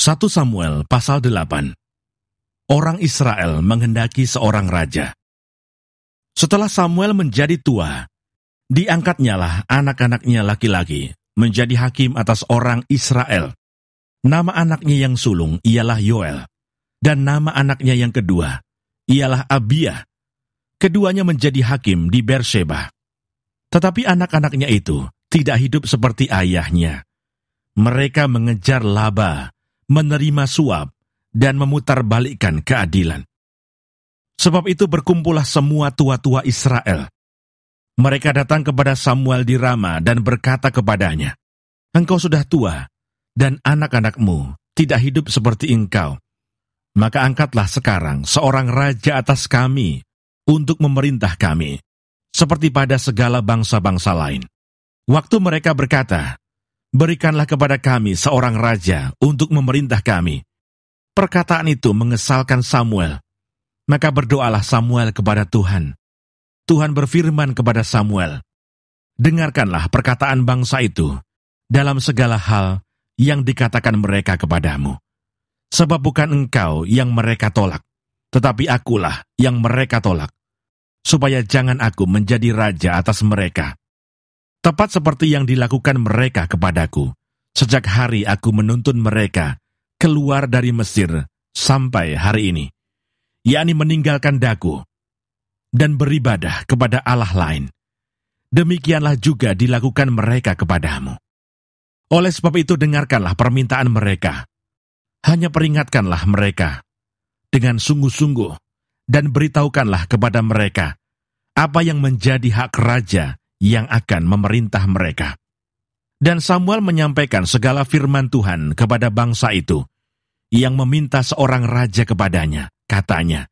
1 Samuel pasal 8. Orang Israel menghendaki seorang raja. Setelah Samuel menjadi tua, diangkatnyalah anak-anaknya laki-laki menjadi hakim atas orang Israel. Nama anaknya yang sulung ialah Yoel, dan nama anaknya yang kedua ialah Abia. Keduanya menjadi hakim di Beersheba. Tetapi anak-anaknya itu tidak hidup seperti ayahnya. Mereka mengejar laba, menerima suap, dan memutarbalikkan keadilan. Sebab itu berkumpullah semua tua-tua Israel. Mereka datang kepada Samuel di Rama dan berkata kepadanya, "Engkau sudah tua, dan anak-anakmu tidak hidup seperti engkau. Maka angkatlah sekarang seorang raja atas kami untuk memerintah kami, seperti pada segala bangsa-bangsa lain." Waktu mereka berkata, "Berikanlah kepada kami seorang raja untuk memerintah kami," perkataan itu mengesalkan Samuel. Maka berdoalah Samuel kepada Tuhan. Tuhan berfirman kepada Samuel, "Dengarkanlah perkataan bangsa itu dalam segala hal yang dikatakan mereka kepadamu. Sebab bukan engkau yang mereka tolak, tetapi akulah yang mereka tolak, supaya jangan aku menjadi raja atas mereka. Tepat seperti yang dilakukan mereka kepadaku, sejak hari aku menuntun mereka keluar dari Mesir sampai hari ini, yakni meninggalkan daku dan beribadah kepada Allah lain. Demikianlah juga dilakukan mereka kepadamu. Oleh sebab itu dengarkanlah permintaan mereka. Hanya peringatkanlah mereka dengan sungguh-sungguh dan beritahukanlah kepada mereka apa yang menjadi hak raja yang akan memerintah mereka." Dan Samuel menyampaikan segala firman Tuhan kepada bangsa itu, yang meminta seorang raja kepadanya. Katanya,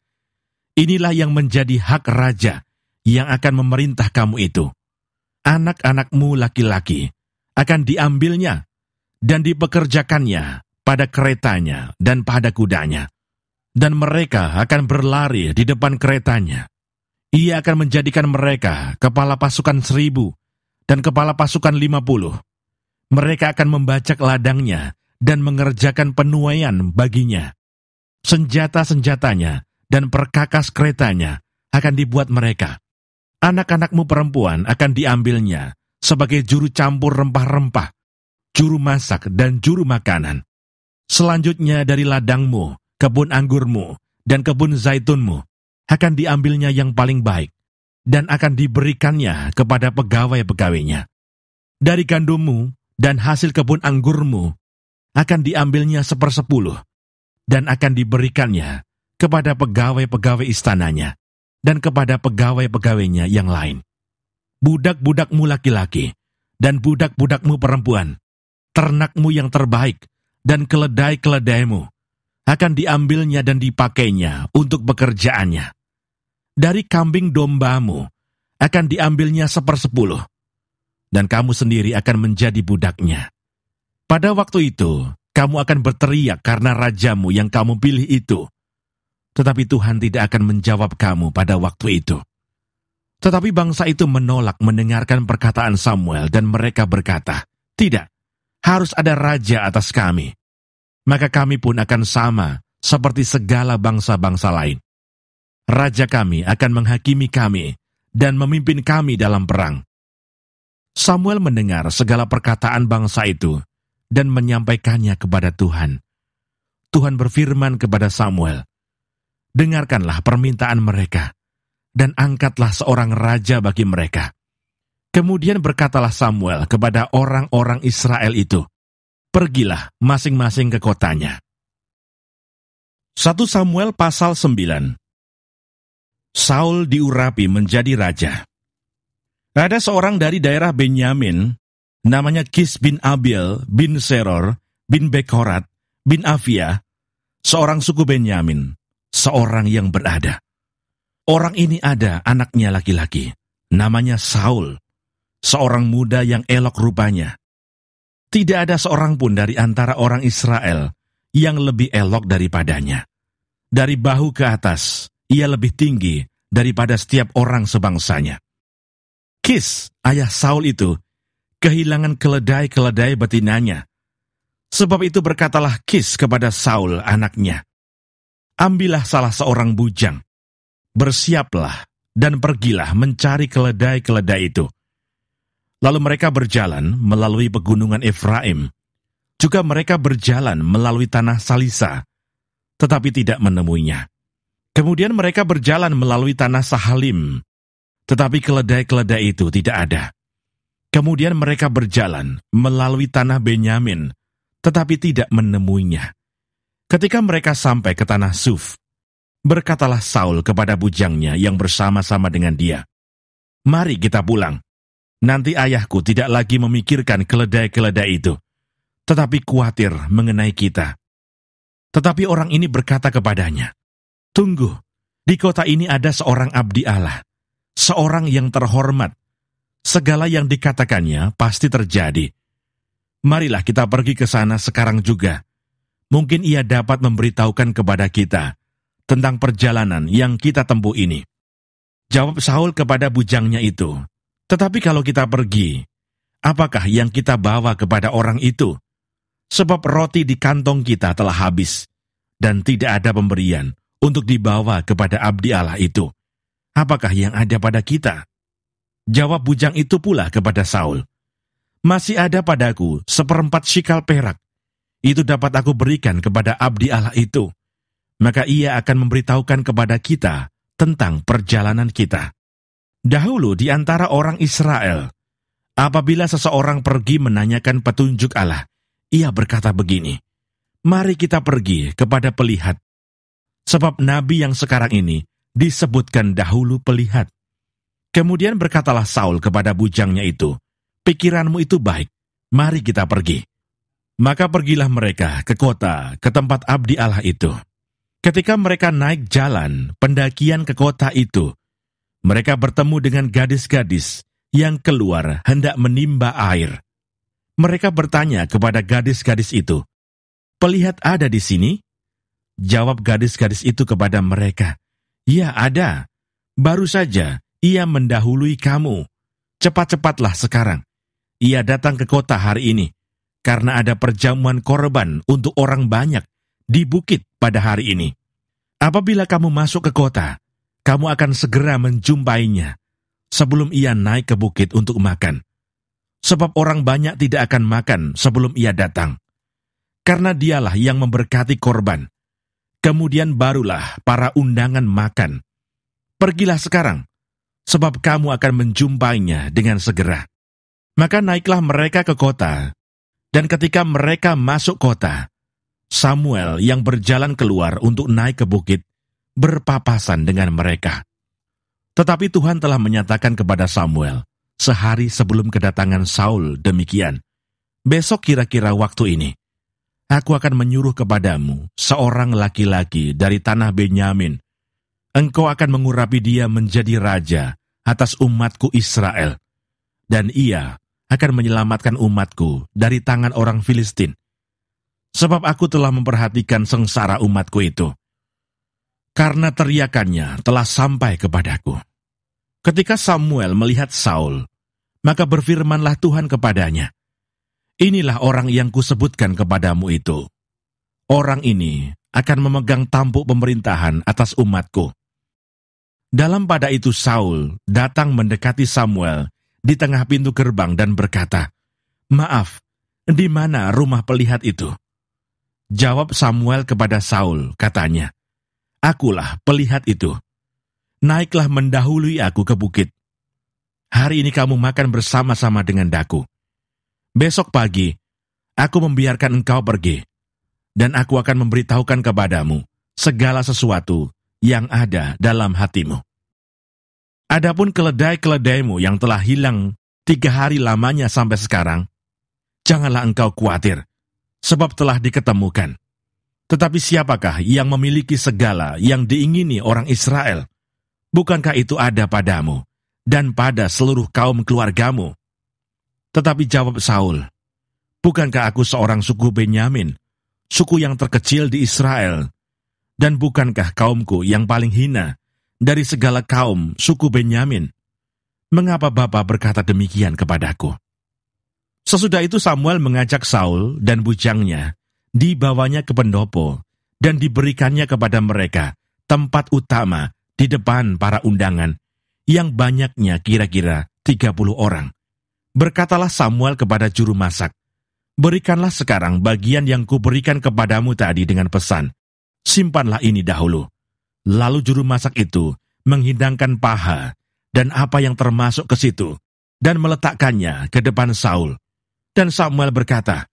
"Inilah yang menjadi hak raja yang akan memerintah kamu itu. Anak-anakmu laki-laki akan diambilnya dan dipekerjakannya pada keretanya dan pada kudanya, dan mereka akan berlari di depan keretanya. Ia akan menjadikan mereka kepala pasukan 1,000 dan kepala pasukan 50. Mereka akan membacak ladangnya dan mengerjakan penuaian baginya. Senjata-senjatanya dan perkakas keretanya akan dibuat mereka. Anak-anakmu perempuan akan diambilnya sebagai juru campur rempah-rempah, juru masak dan juru makanan. Selanjutnya dari ladangmu, kebun anggurmu, dan kebun zaitunmu akan diambilnya yang paling baik, dan akan diberikannya kepada pegawai-pegawainya. Dari gandummu dan hasil kebun anggurmu akan diambilnya 1/10, dan akan diberikannya kepada pegawai-pegawai istananya, dan kepada pegawai-pegawainya yang lain. Budak-budakmu laki-laki, dan budak-budakmu perempuan, ternakmu yang terbaik, dan keledai-keledaimu, akan diambilnya dan dipakainya untuk pekerjaannya. Dari kambing dombamu akan diambilnya 1/10, dan kamu sendiri akan menjadi budaknya. Pada waktu itu, kamu akan berteriak karena rajamu yang kamu pilih itu. Tetapi Tuhan tidak akan menjawab kamu pada waktu itu." Tetapi bangsa itu menolak mendengarkan perkataan Samuel, dan mereka berkata, "Tidak, harus ada raja atas kami. Maka kami pun akan sama seperti segala bangsa-bangsa lain. Raja kami akan menghakimi kami dan memimpin kami dalam perang." Samuel mendengar segala perkataan bangsa itu dan menyampaikannya kepada Tuhan. Tuhan berfirman kepada Samuel, "Dengarkanlah permintaan mereka, dan angkatlah seorang raja bagi mereka." Kemudian berkatalah Samuel kepada orang-orang Israel itu, "Pergilah masing-masing ke kotanya." 1 Samuel pasal 9. Saul diurapi menjadi raja. Ada seorang dari daerah Benyamin, namanya Kis bin Abiel bin Seror bin Bekorat bin Afia, seorang suku Benyamin, seorang yang berada. Orang ini ada anaknya laki-laki, namanya Saul, seorang muda yang elok rupanya. Tidak ada seorang pun dari antara orang Israel yang lebih elok daripadanya. Dari bahu ke atas, ia lebih tinggi daripada setiap orang sebangsanya. Kis, ayah Saul itu, kehilangan keledai-keledai betinanya. Sebab itu berkatalah Kis kepada Saul anaknya, ambillah salah seorang bujang, bersiaplah dan pergilah mencari keledai-keledai itu. Lalu mereka berjalan melalui pegunungan Efraim, juga mereka berjalan melalui tanah Salisa, tetapi tidak menemuinya. Kemudian mereka berjalan melalui tanah Sahalim, tetapi keledai-keledai itu tidak ada. Kemudian mereka berjalan melalui tanah Benyamin, tetapi tidak menemuinya. Ketika mereka sampai ke tanah Suf, berkatalah Saul kepada bujangnya yang bersama-sama dengan dia, mari kita pulang. Nanti ayahku tidak lagi memikirkan keledai-keledai itu, tetapi khawatir mengenai kita. Tetapi orang ini berkata kepadanya, tunggu, di kota ini ada seorang abdi Allah, seorang yang terhormat. Segala yang dikatakannya pasti terjadi. Marilah kita pergi ke sana sekarang juga. Mungkin ia dapat memberitahukan kepada kita tentang perjalanan yang kita tempuh ini. Jawab Saul kepada bujangnya itu, tetapi kalau kita pergi, apakah yang kita bawa kepada orang itu? Sebab roti di kantong kita telah habis, dan tidak ada pemberian untuk dibawa kepada abdi Allah itu. Apakah yang ada pada kita? Jawab bujang itu pula kepada Saul, masih ada padaku 1/4 shikal perak. Itu dapat aku berikan kepada abdi Allah itu. Maka ia akan memberitahukan kepada kita tentang perjalanan kita. Dahulu di antara orang Israel, apabila seseorang pergi menanyakan petunjuk Allah, ia berkata begini, mari kita pergi kepada pelihat. Sebab nabi yang sekarang ini disebutkan dahulu pelihat. Kemudian berkatalah Saul kepada bujangnya itu, pikiranmu itu baik, mari kita pergi. Maka pergilah mereka ke kota, ke tempat abdi Allah itu. Ketika mereka naik jalan pendakian ke kota itu, mereka bertemu dengan gadis-gadis yang keluar hendak menimba air. Mereka bertanya kepada gadis-gadis itu, pelihat ada di sini? Jawab gadis-gadis itu kepada mereka, ya ada, baru saja ia mendahului kamu. Cepat-cepatlah sekarang. Ia datang ke kota hari ini, karena ada perjamuan korban untuk orang banyak di bukit pada hari ini. Apabila kamu masuk ke kota, kamu akan segera menjumpainya sebelum ia naik ke bukit untuk makan. Sebab orang banyak tidak akan makan sebelum ia datang. Karena dialah yang memberkati korban. Kemudian barulah para undangan makan. Pergilah sekarang, sebab kamu akan menjumpainya dengan segera. Maka naiklah mereka ke kota, dan ketika mereka masuk kota, Samuel yang berjalan keluar untuk naik ke bukit, berpapasan dengan mereka. Tetapi Tuhan telah menyatakan kepada Samuel, sehari sebelum kedatangan Saul demikian, besok kira-kira waktu ini, aku akan menyuruh kepadamu seorang laki-laki dari tanah Benyamin. Engkau akan mengurapi dia menjadi raja atas umatku Israel, dan ia akan menyelamatkan umatku dari tangan orang Filistin. Sebab aku telah memperhatikan sengsara umatku itu, karena teriakannya telah sampai kepadaku. Ketika Samuel melihat Saul, maka berfirmanlah Tuhan kepadanya, inilah orang yang kusebutkan kepadamu itu. Orang ini akan memegang tampuk pemerintahan atas umatku. Dalam pada itu Saul datang mendekati Samuel di tengah pintu gerbang dan berkata, maaf, di mana rumah pelihat itu? Jawab Samuel kepada Saul, katanya, akulah pelihat itu. Naiklah mendahului aku ke bukit. Hari ini kamu makan bersama-sama dengan daku. Besok pagi, aku membiarkan engkau pergi, dan aku akan memberitahukan kepadamu segala sesuatu yang ada dalam hatimu. Adapun keledai-keledaimu yang telah hilang 3 hari lamanya sampai sekarang, janganlah engkau khawatir, sebab telah diketemukan. Tetapi siapakah yang memiliki segala yang diingini orang Israel? Bukankah itu ada padamu dan pada seluruh kaum keluargamu? Tetapi jawab Saul, bukankah aku seorang suku Benyamin, suku yang terkecil di Israel? Dan bukankah kaumku yang paling hina dari segala kaum suku Benyamin? Mengapa Bapa berkata demikian kepadaku? Sesudah itu Samuel mengajak Saul dan bujangnya, dibawanya ke pendopo, dan diberikannya kepada mereka tempat utama di depan para undangan, yang banyaknya kira-kira 30 orang. Berkatalah Samuel kepada juru masak, "Berikanlah sekarang bagian yang kuberikan kepadamu tadi dengan pesan, simpanlah ini dahulu." Lalu juru masak itu menghidangkan paha dan apa yang termasuk ke situ, dan meletakkannya ke depan Saul. Dan Samuel berkata,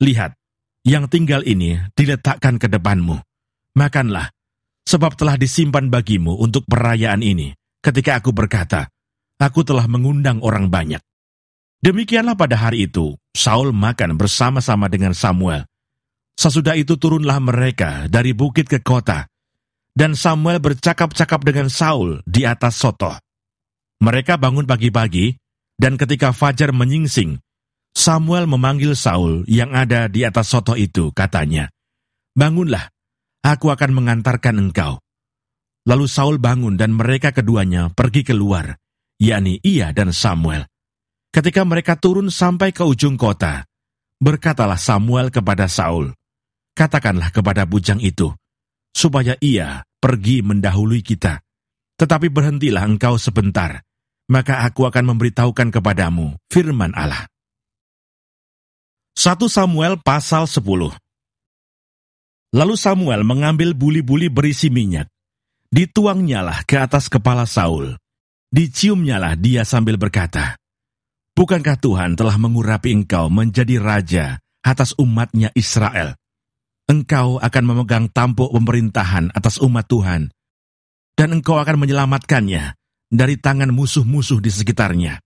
"Lihat, yang tinggal ini diletakkan ke depanmu. Makanlah, sebab telah disimpan bagimu untuk perayaan ini, ketika aku berkata, aku telah mengundang orang banyak." Demikianlah pada hari itu, Saul makan bersama-sama dengan Samuel. Sesudah itu turunlah mereka dari bukit ke kota, dan Samuel bercakap-cakap dengan Saul di atas sotoh. Mereka bangun pagi-pagi, dan ketika fajar menyingsing, Samuel memanggil Saul yang ada di atas sotoh itu, katanya, "Bangunlah, aku akan mengantarkan engkau." Lalu Saul bangun dan mereka keduanya pergi keluar, yakni ia dan Samuel. Ketika mereka turun sampai ke ujung kota, berkatalah Samuel kepada Saul, "Katakanlah kepada bujang itu, supaya ia pergi mendahului kita. Tetapi berhentilah engkau sebentar, maka aku akan memberitahukan kepadamu firman Allah." 1 Samuel pasal 10. Lalu Samuel mengambil buli-buli berisi minyak, dituangnyalah ke atas kepala Saul, diciumnyalah dia sambil berkata, "Bukankah Tuhan telah mengurapi engkau menjadi raja atas umatnya Israel? Engkau akan memegang tampuk pemerintahan atas umat Tuhan, dan engkau akan menyelamatkannya dari tangan musuh-musuh di sekitarnya.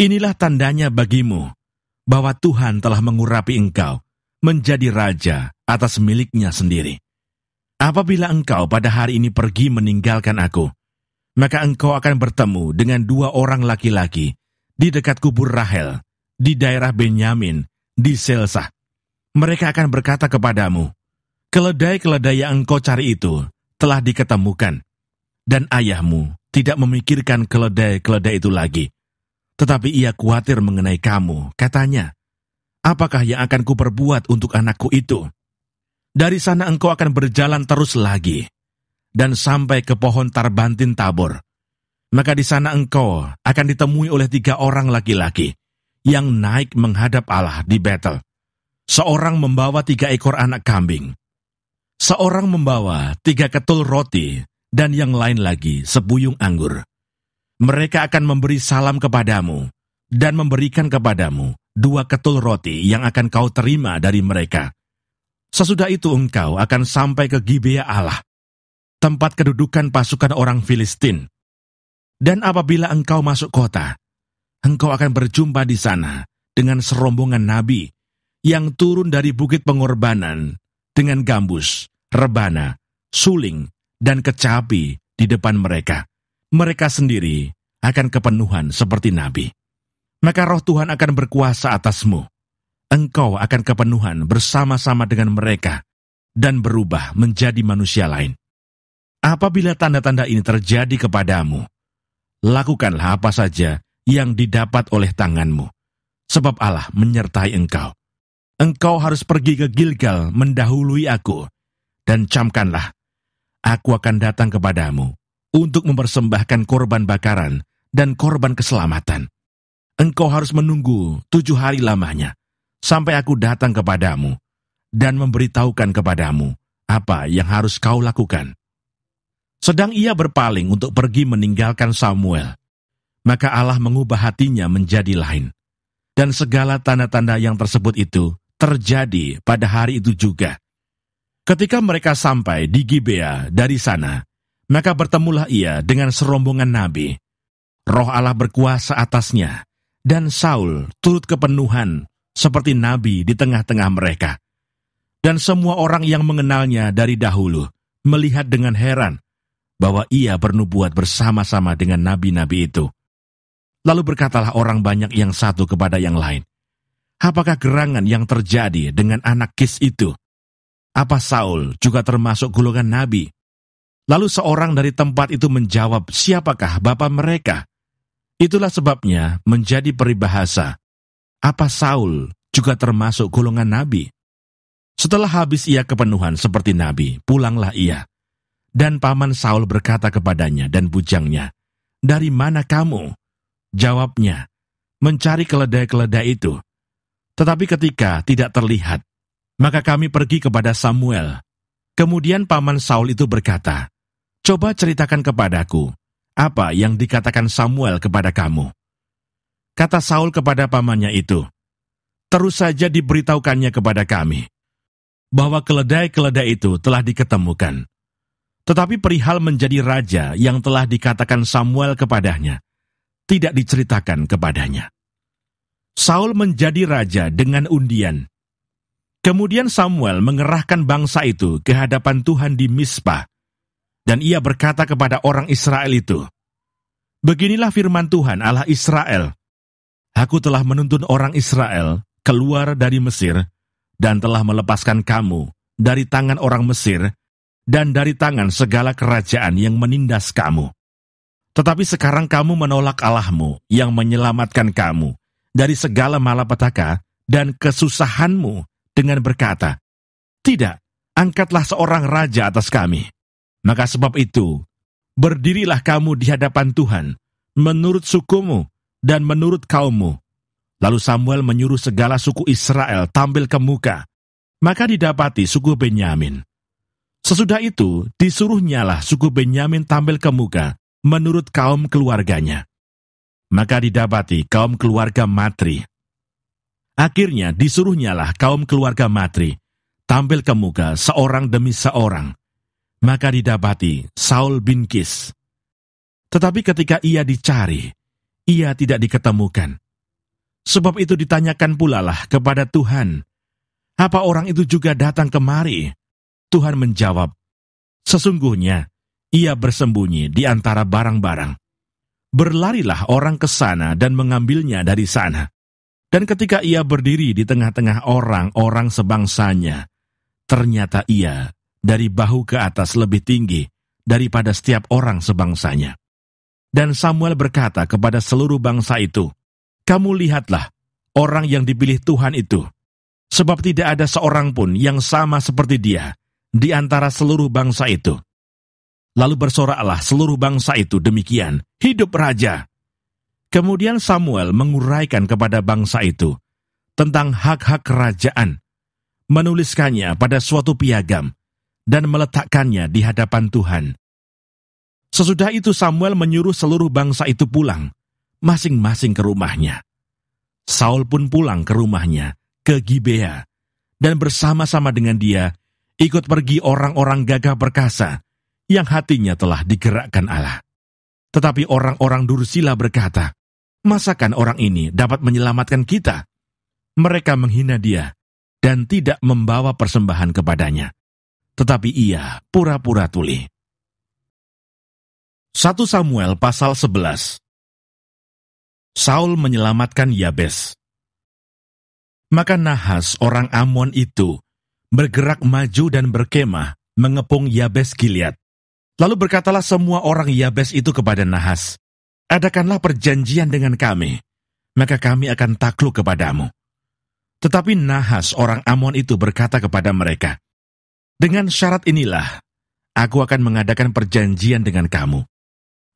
Inilah tandanya bagimu, bahwa Tuhan telah mengurapi engkau menjadi raja atas miliknya sendiri. Apabila engkau pada hari ini pergi meninggalkan aku, maka engkau akan bertemu dengan 2 orang laki-laki di dekat kubur Rahel, di daerah Benyamin, di Selsah. Mereka akan berkata kepadamu, keledai-keledai yang engkau cari itu telah diketemukan, dan ayahmu tidak memikirkan keledai-keledai itu lagi. Tetapi ia khawatir mengenai kamu, katanya, apakah yang akan kuperbuat untuk anakku itu? Dari sana engkau akan berjalan terus lagi, dan sampai ke pohon Tarbantin Tabor. Maka di sana engkau akan ditemui oleh 3 orang laki-laki, yang naik menghadap Allah di Betel. Seorang membawa 3 ekor anak kambing, seorang membawa 3 ketul roti, dan yang lain lagi sebuyung anggur. Mereka akan memberi salam kepadamu, dan memberikan kepadamu 2 ketul roti yang akan kau terima dari mereka. Sesudah itu engkau akan sampai ke Gibea Allah, tempat kedudukan pasukan orang Filistin. Dan apabila engkau masuk kota, engkau akan berjumpa di sana dengan serombongan nabi yang turun dari bukit pengorbanan dengan gambus, rebana, suling, dan kecapi di depan mereka. Mereka sendiri akan kepenuhan seperti nabi. Maka roh Tuhan akan berkuasa atasmu. Engkau akan kepenuhan bersama-sama dengan mereka dan berubah menjadi manusia lain. Apabila tanda-tanda ini terjadi kepadamu, lakukanlah apa saja yang didapat oleh tanganmu, sebab Allah menyertai engkau. Engkau harus pergi ke Gilgal mendahului aku, dan camkanlah, aku akan datang kepadamu untuk mempersembahkan korban bakaran dan korban keselamatan. Engkau harus menunggu 7 hari lamanya, sampai aku datang kepadamu, dan memberitahukan kepadamu apa yang harus kau lakukan." Sedang ia berpaling untuk pergi meninggalkan Samuel, maka Allah mengubah hatinya menjadi lain. Dan segala tanda-tanda yang tersebut itu terjadi pada hari itu juga. Ketika mereka sampai di Gibea dari sana, maka bertemulah ia dengan serombongan nabi. Roh Allah berkuasa atasnya, dan Saul turut kepenuhan seperti nabi di tengah-tengah mereka. Dan semua orang yang mengenalnya dari dahulu melihat dengan heran bahwa ia bernubuat bersama-sama dengan nabi-nabi itu. Lalu berkatalah orang banyak yang satu kepada yang lain, "Apakah gerangan yang terjadi dengan anak Kis itu? Apa Saul juga termasuk golongan nabi?" Lalu seorang dari tempat itu menjawab, "Siapakah bapa mereka?" Itulah sebabnya menjadi peribahasa, apa Saul juga termasuk golongan nabi? Setelah habis ia kepenuhan seperti nabi, pulanglah ia. Dan paman Saul berkata kepadanya dan bujangnya, "Dari mana kamu?" Jawabnya, "Mencari keledai-keledai itu." Tetapi ketika tidak terlihat, maka kami pergi kepada Samuel. Kemudian paman Saul itu berkata, "Coba ceritakan kepadaku, apa yang dikatakan Samuel kepada kamu?" Kata Saul kepada pamannya itu, "Terus saja diberitahukannya kepada kami, bahwa keledai-keledai itu telah diketemukan. Tetapi perihal menjadi raja yang telah dikatakan Samuel kepadanya, tidak diceritakan kepadanya." Saul menjadi raja dengan undian. Kemudian Samuel mengerahkan bangsa itu ke hadapan Tuhan di Mizpah, dan ia berkata kepada orang Israel itu, "Beginilah firman Tuhan Allah Israel, Aku telah menuntun orang Israel keluar dari Mesir, dan telah melepaskan kamu dari tangan orang Mesir, dan dari tangan segala kerajaan yang menindas kamu. Tetapi sekarang kamu menolak Allahmu yang menyelamatkan kamu dari segala malapetaka dan kesusahanmu dengan berkata, 'Tidak, angkatlah seorang raja atas kami.' Maka sebab itu, berdirilah kamu di hadapan Tuhan, menurut sukumu dan menurut kaummu." Lalu Samuel menyuruh segala suku Israel tampil ke muka, maka didapati suku Benyamin. Sesudah itu, disuruhnyalah suku Benyamin tampil ke muka menurut kaum keluarganya. Maka didapati kaum keluarga Matri. Akhirnya disuruhnyalah kaum keluarga Matri tampil ke muka seorang demi seorang. Maka didapati Saul bin Kis. Tetapi ketika ia dicari, ia tidak diketemukan. Sebab itu ditanyakan pula lah kepada Tuhan, "Apa orang itu juga datang kemari?" Tuhan menjawab, "Sesungguhnya ia bersembunyi di antara barang-barang." Berlarilah orang ke sana dan mengambilnya dari sana. Dan ketika ia berdiri di tengah-tengah orang-orang sebangsanya, ternyata ia dari bahu ke atas lebih tinggi daripada setiap orang sebangsanya. Dan Samuel berkata kepada seluruh bangsa itu, "Kamu lihatlah orang yang dipilih Tuhan itu, sebab tidak ada seorang pun yang sama seperti dia di antara seluruh bangsa itu." Lalu bersoraklah seluruh bangsa itu demikian, "Hidup raja!" Kemudian Samuel menguraikan kepada bangsa itu tentang hak-hak kerajaan, menuliskannya pada suatu piagam, dan meletakkannya di hadapan Tuhan. Sesudah itu Samuel menyuruh seluruh bangsa itu pulang, masing-masing ke rumahnya. Saul pun pulang ke rumahnya, ke Gibea, dan bersama-sama dengan dia ikut pergi orang-orang gagah perkasa yang hatinya telah digerakkan Allah. Tetapi orang-orang dursila berkata, "Masakan orang ini dapat menyelamatkan kita?" Mereka menghina dia dan tidak membawa persembahan kepadanya. Tetapi ia pura-pura tuli. 1 Samuel pasal 11. Saul menyelamatkan Yabes. Maka Nahas orang Amon itu bergerak maju dan berkemah mengepung Yabes Gilead. Lalu berkatalah semua orang Yabes itu kepada Nahas, "Adakanlah perjanjian dengan kami, maka kami akan takluk kepadamu." Tetapi Nahas orang Amon itu berkata kepada mereka, "Dengan syarat inilah, aku akan mengadakan perjanjian dengan kamu,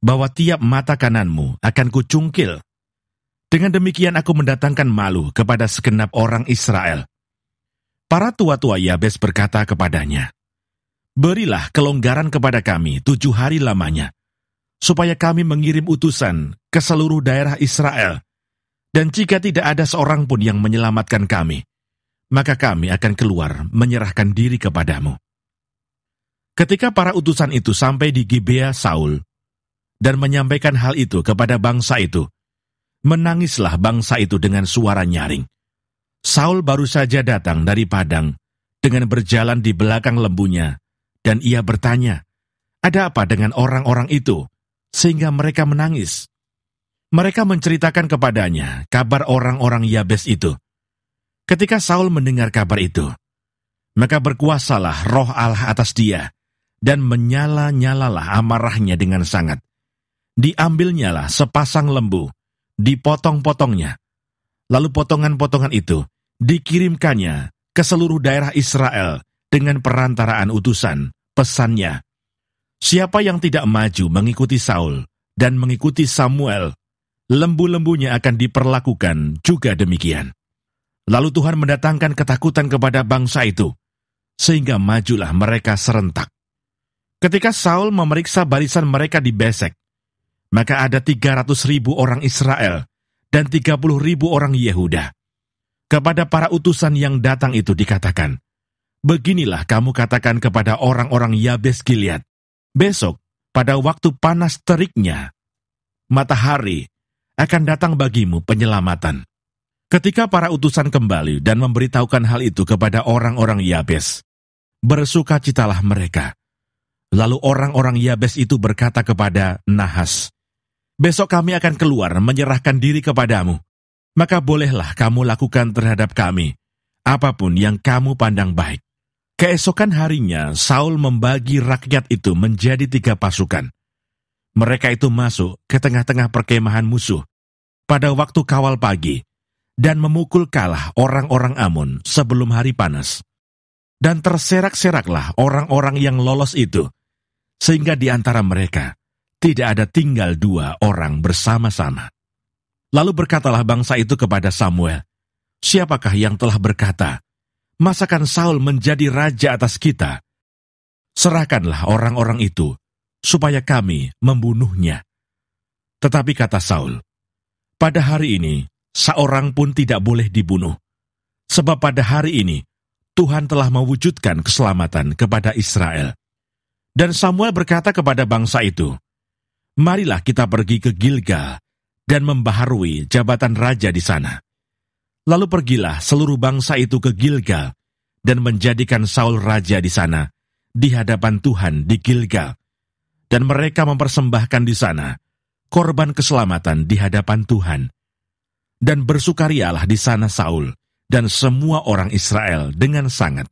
bahwa tiap mata kananmu akan kucungkil. Dengan demikian aku mendatangkan malu kepada segenap orang Israel." Para tua-tua Yabes berkata kepadanya, "Berilah kelonggaran kepada kami 7 hari lamanya, supaya kami mengirim utusan ke seluruh daerah Israel, dan jika tidak ada seorang pun yang menyelamatkan kami, maka kami akan keluar menyerahkan diri kepadamu." Ketika para utusan itu sampai di Gibea Saul, dan menyampaikan hal itu kepada bangsa itu, menangislah bangsa itu dengan suara nyaring. Saul baru saja datang dari padang, dengan berjalan di belakang lembunya, dan ia bertanya, "Ada apa dengan orang-orang itu, sehingga mereka menangis?" Mereka menceritakan kepadanya kabar orang-orang Yabes itu. Ketika Saul mendengar kabar itu, maka berkuasalah roh Allah atas dia, dan menyala-nyalalah amarahnya dengan sangat. Diambilnyalah sepasang lembu, dipotong-potongnya, Lalu potongan-potongan itu dikirimkannya ke seluruh daerah Israel dengan perantaraan utusan. Pesannya, siapa yang tidak maju mengikuti Saul dan mengikuti Samuel, lembu-lembunya akan diperlakukan juga demikian. Lalu Tuhan mendatangkan ketakutan kepada bangsa itu, sehingga majulah mereka serentak. Ketika Saul memeriksa barisan mereka di Besek, maka ada 300.000 orang Israel dan 30.000 orang Yehuda. Kepada para utusan yang datang itu dikatakan, beginilah kamu katakan kepada orang-orang Yabes Gilead, besok pada waktu panas teriknya, matahari akan datang bagimu penyelamatan. Ketika para utusan kembali dan memberitahukan hal itu kepada orang-orang Yabes, bersukacitalah mereka. Lalu orang-orang Yabes itu berkata kepada Nahas, besok kami akan keluar menyerahkan diri kepadamu, maka bolehlah kamu lakukan terhadap kami apapun yang kamu pandang baik. Keesokan harinya, Saul membagi rakyat itu menjadi 3 pasukan. Mereka itu masuk ke tengah-tengah perkemahan musuh pada waktu kawal pagi, dan memukul kalah orang-orang Amon sebelum hari panas. Dan terserak-seraklah orang-orang yang lolos itu, sehingga di antara mereka tidak ada tinggal 2 orang bersama-sama. Lalu berkatalah bangsa itu kepada Samuel, siapakah yang telah berkata, masakan Saul menjadi raja atas kita? Serahkanlah orang-orang itu, supaya kami membunuhnya. Tetapi kata Saul, pada hari ini, seorang pun tidak boleh dibunuh, sebab pada hari ini Tuhan telah mewujudkan keselamatan kepada Israel. Dan Samuel berkata kepada bangsa itu, marilah kita pergi ke Gilgal dan membaharui jabatan raja di sana. Lalu pergilah seluruh bangsa itu ke Gilgal dan menjadikan Saul raja di sana, di hadapan Tuhan di Gilgal. Dan mereka mempersembahkan di sana korban keselamatan di hadapan Tuhan. Dan bersukarialah di sana Saul dan semua orang Israel dengan sangat.